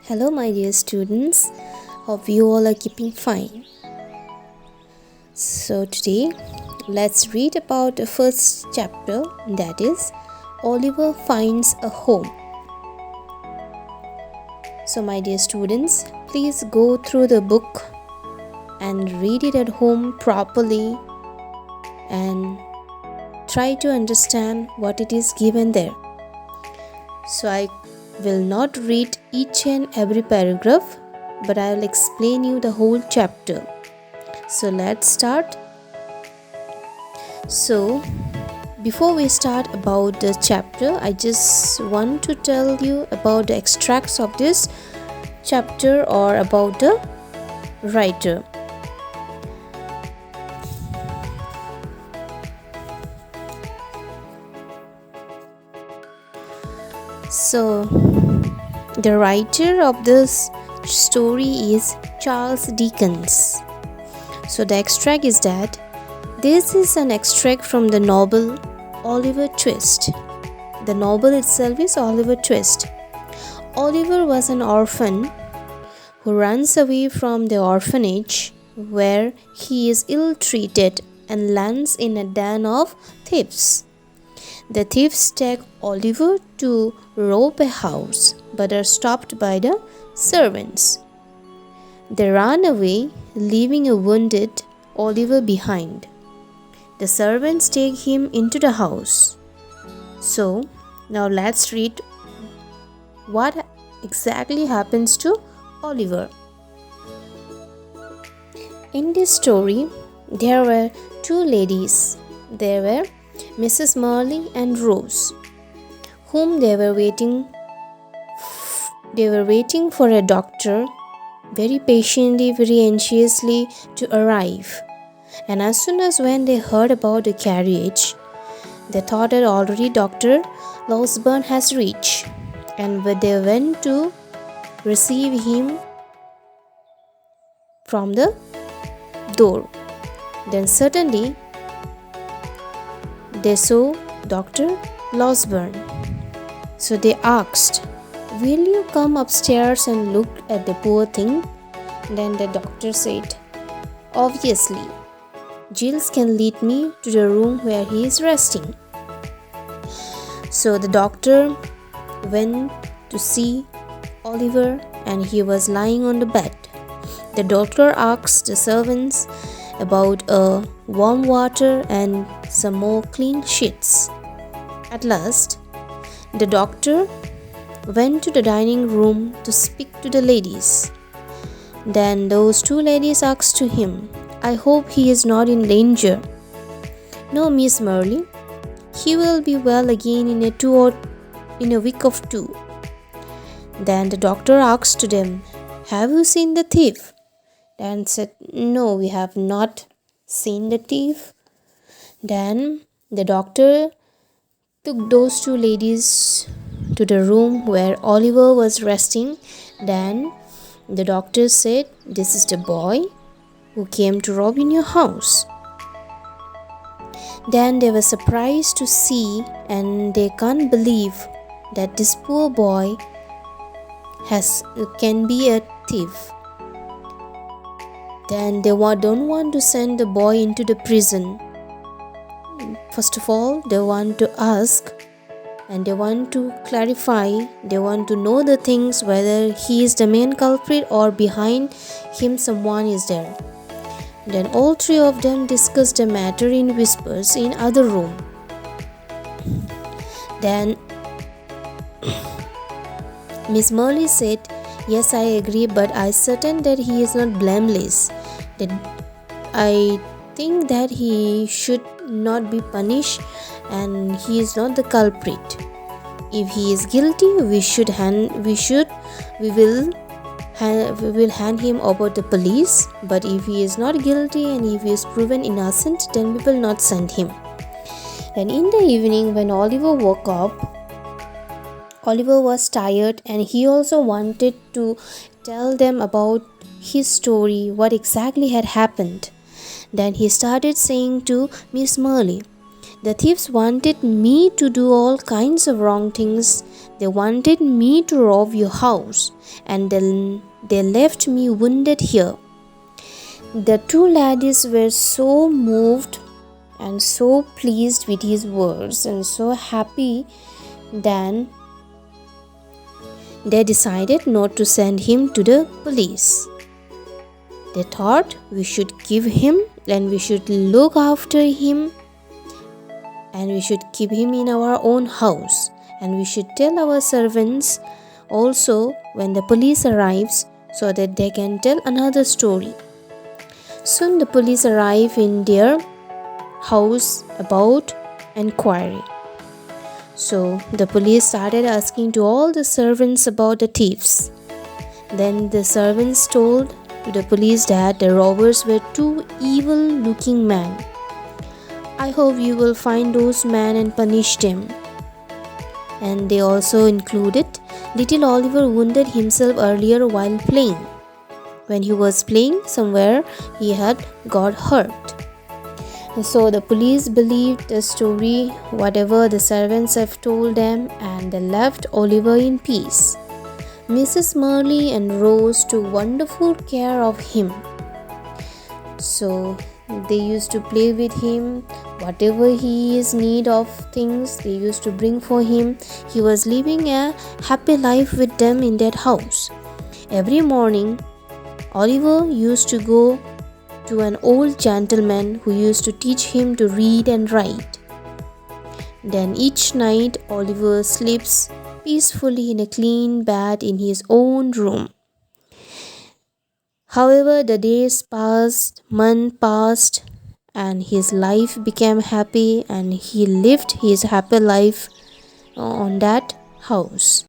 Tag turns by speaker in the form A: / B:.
A: Hello, my dear students. Hope you all are keeping fine. So, today let's read about the first chapter, that is, Oliver Finds a Home. So, my dear students, please go through the book and read it at home properly and try to understand what it is given there. So, I will not read each and every paragraph, but I will explain you the whole chapter. So let's start. So before we start about the chapter, I just want to tell you about the extracts of this chapter or about the writer. So the writer of this story is Charles Dickens. So the extract is that this is an extract from the novel Oliver Twist. The novel itself is Oliver Twist. Oliver was an orphan who runs away from the orphanage where he is ill-treated and lands in a den of thieves. The thieves take Oliver to rob a house but are stopped by the servants. They run away, leaving a wounded Oliver behind. The servants take him into the house. So, now let's read what exactly happens to Oliver. In this story, there were two ladies. There were Mrs. Morley and Rose, whom they were waiting for a doctor very patiently, very anxiously to arrive. And as soon as when they heard about the carriage, they thought that already Dr. Losberne has reached, and they went to receive him from the door. Then suddenly they saw Dr. Losberne. So they asked, "Will you come upstairs and look at the poor thing?" Then the doctor said, "Obviously, Giles can lead me to the room where he is resting." So the doctor went to see Oliver and he was lying on the bed. The doctor asked the servants about warm water and some more clean sheets. At last, the doctor went to the dining room to speak to the ladies. Then those two ladies asked to him, "I hope he is not in danger." "No, Miss Morley. He will be well again in a week or two." Then the doctor asked to them, "Have you seen the thief?" Then said, "No, we have not seen the thief." Then the doctor took those two ladies to the room where Oliver was resting. Then the doctor said, "This is the boy who came to rob in your house." Then they were surprised to see, and they can't believe that this poor boy can be a thief. Then they don't want to send the boy into the prison. First of all, they want to ask and they want to clarify, they want to know the things whether he is the main culprit or behind him someone is there. Then all three of them discussed the matter in whispers in other room. Then Miss Morley said, "Yes, I agree, but I certain that he is not blameless. That I think that he should not be punished and he is not the culprit. If he is guilty, we will hand him over to the police, but if he is not guilty and if he is proven innocent, then we will not send him." And in the evening when Oliver woke up, Oliver was tired and he also wanted to tell them about his story, what exactly had happened. Then he started saying to Miss Morley, The thieves wanted me to do all kinds of wrong things. They wanted me to rob your house, and they left me wounded here. The two ladies were so moved and so pleased with his words and so happy. Then they decided not to send him to the police. They thought we should give him and we should look after him and we should keep him in our own house, and we should tell our servants also when the police arrives so that they can tell another story. Soon the police arrive in their house about inquiry. So the police started asking to all the servants about the thieves. Then the servants told to the police that the robbers were two evil looking men. I hope you will find those men and punish them. And they also included little Oliver wounded himself earlier while playing. When he was playing somewhere, he had got hurt. So the police believed the story, whatever the servants have told them, and they left Oliver in peace. Mrs. Marley and Rose took wonderful care of him. So they used to play with him. Whatever he is need of things, they used to bring for him. He was living a happy life with them in that house. Every morning, Oliver used to go to an old gentleman who used to teach him to read and write. Then each night, Oliver sleeps peacefully in a clean bed in his own room. However, the days passed, months passed, and his life became happy, and he lived his happy life on that house.